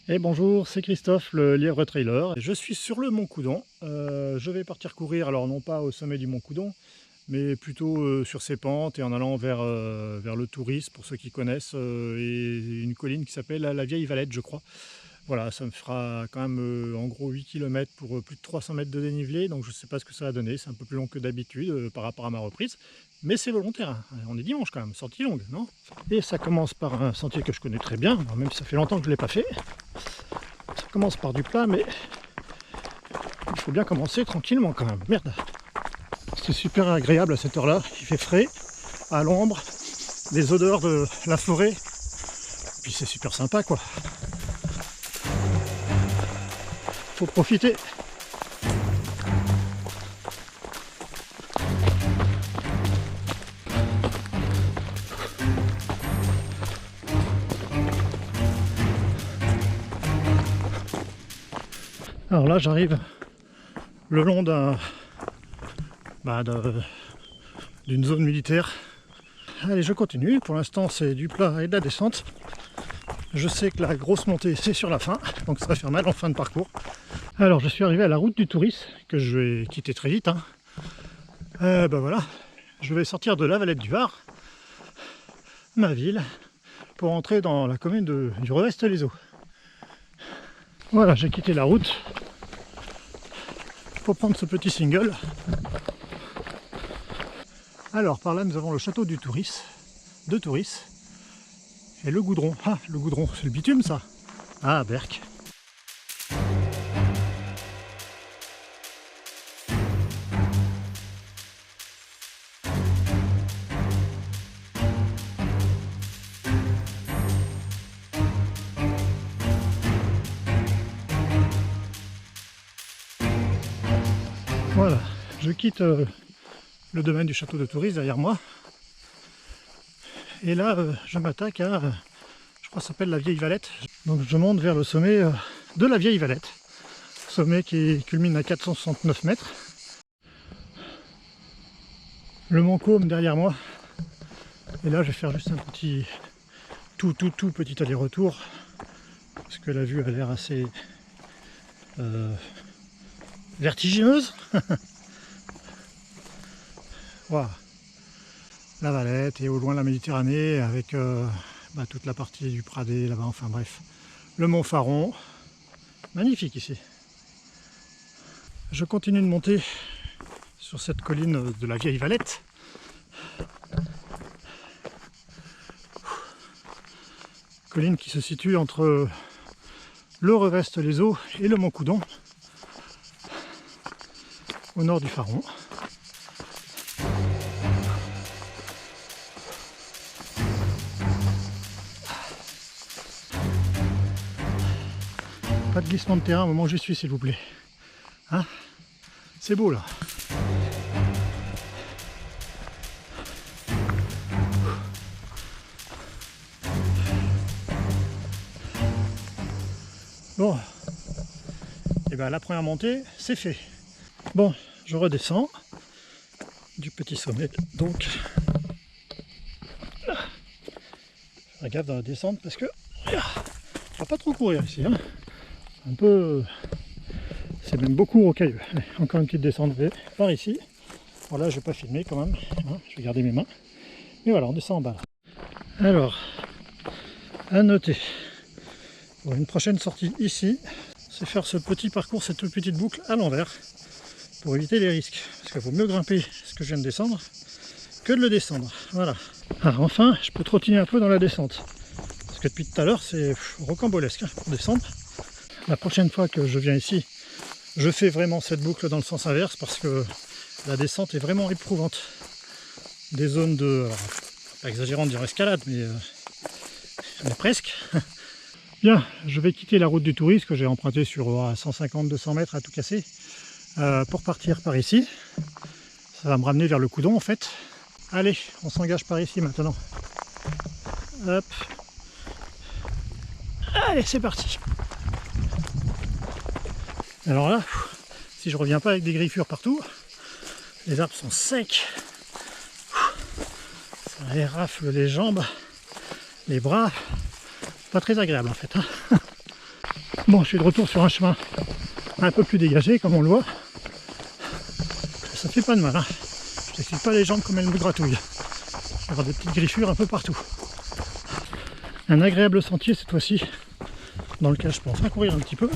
Et bonjour, c'est Christophe, le lièvre trailer. Je suis sur le Mont Coudon. Je vais partir courir, alors non pas au sommet du Mont Coudon, mais plutôt sur ses pentes et en allant vers le Touris, pour ceux qui connaissent, et une colline qui s'appelle la Vieille Valette, je crois. Voilà, ça me fera quand même en gros 8 km pour plus de 300 mètres de dénivelé, donc je ne sais pas ce que ça va donner, c'est un peu plus long que d'habitude par rapport à ma reprise, mais c'est volontaire, hein. On est dimanche quand même, sortie longue, non? Et ça commence par un sentier que je connais très bien, même si ça fait longtemps que je ne l'ai pas fait. Ça commence par du plat, mais il faut bien commencer tranquillement quand même. Merde. C'est super agréable à cette heure-là. Il fait frais, à l'ombre, des odeurs de la forêt. Puis c'est super sympa quoi. Faut profiter. Alors là j'arrive le long d'une zone militaire. Allez, je continue. Pour l'instant c'est du plat et de la descente. Je sais que la grosse montée c'est sur la fin, donc ça va faire mal en fin de parcours. Alors je suis arrivé à la route du Touris, que je vais quitter très vite, hein. Voilà, je vais sortir de la Valette du Var, ma ville, pour entrer dans la commune du Revest-les-Eaux. Voilà, j'ai quitté la route pour prendre ce petit single. Alors par là nous avons le château du Touris, de Touris, et le goudron. Ah, le goudron, c'est le bitume ça. Ah, berk. Voilà, je quitte le domaine du château de Touris derrière moi. Et là, je m'attaque à, je crois que ça s'appelle la Vieille Valette. Donc je monte vers le sommet de la Vieille Valette. Sommet qui culmine à 469 mètres. Le Mont Côme derrière moi. Et là, je vais faire juste un petit, tout petit aller-retour. Parce que la vue a l'air assez vertigineuse. Wow. La Valette et au loin la Méditerranée avec toute la partie du Pradé là-bas, enfin bref. Le Mont Faron, magnifique ici. Je continue de monter sur cette colline de la Vieille Valette. Colline qui se situe entre le Revest-les-Eaux et le Mont Coudon, au nord du Faron. Pas de glissement de terrain au moment où je suis, s'il vous plaît. Hein? C'est beau là. Bon, et bien la première montée, c'est fait. Bon, je redescends du petit sommet, donc je gaffe dans la descente parce que on va pas trop courir ici, hein. Un peu, c'est même beaucoup rocailleux. Allez, encore une petite descente par ici. Voilà, je vais pas filmer quand même, hein, je vais garder mes mains. Mais voilà, on descend en bas. Alors, à noter, pour une prochaine sortie ici, c'est faire ce petit parcours, cette petite boucle à l'envers, pour éviter les risques. Parce qu'il vaut mieux grimper ce que je viens de descendre que de le descendre. Voilà. Alors enfin, je peux trottiner un peu dans la descente. Parce que depuis tout à l'heure, c'est rocambolesque, hein, pour descendre. La prochaine fois que je viens ici, je fais vraiment cette boucle dans le sens inverse parce que la descente est vraiment éprouvante. Des zones de, alors, pas exagérant de dire escalade, mais presque. Bien, je vais quitter la route du Touris que j'ai empruntée sur 150-200 mètres à tout casser pour partir par ici. Ça va me ramener vers le Coudon en fait. Allez, on s'engage par ici maintenant. Hop. Allez, c'est parti. Alors là, si je reviens pas avec des griffures partout, les arbres sont secs. Ça érafle les jambes, les bras. Pas très agréable en fait, hein. Bon, je suis de retour sur un chemin un peu plus dégagé, comme on le voit. Ça fait pas de mal, hein. Je n'excite pas les jambes comme elles me gratouillent. Il va y avoir des petites griffures un peu partout. Un agréable sentier cette fois-ci, dans lequel je peux enfin courir un petit peu.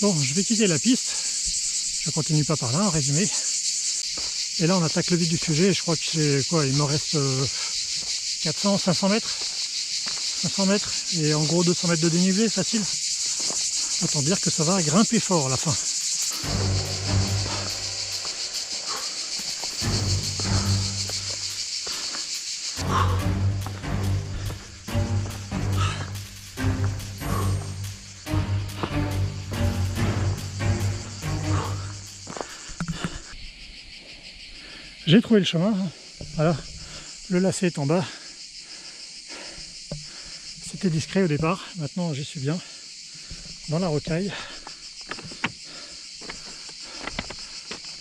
Bon, je vais quitter la piste. Je continue pas par là, en résumé. Et là, on attaque le vif du sujet. Je crois que c'est quoi? Il me reste 400, 500 mètres. 500 mètres et en gros 200 mètres de dénivelé, facile. Autant dire que ça va grimper fort à la fin. J'ai trouvé le chemin. Voilà, le lacet est en bas. C'était discret au départ, maintenant j'y suis bien. Dans la rocaille.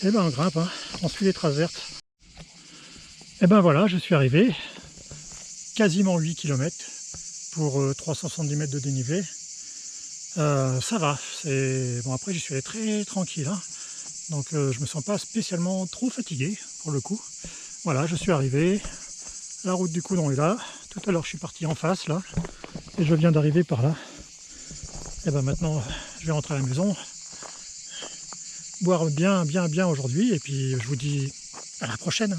Et ben on grimpe, hein. On suit les traces vertes. Et ben voilà, je suis arrivé. Quasiment 8 km pour 370 mètres de dénivelé. Ça va. Bon, après j'y suis allé très tranquille, hein. Donc je me sens pas spécialement trop fatigué pour le coup. Voilà, je suis arrivé. La route du Coudon est là. Tout à l'heure je suis parti en face là. Et je viens d'arriver par là. Et ben maintenant je vais rentrer à la maison. Boire bien aujourd'hui. Et puis je vous dis à la prochaine.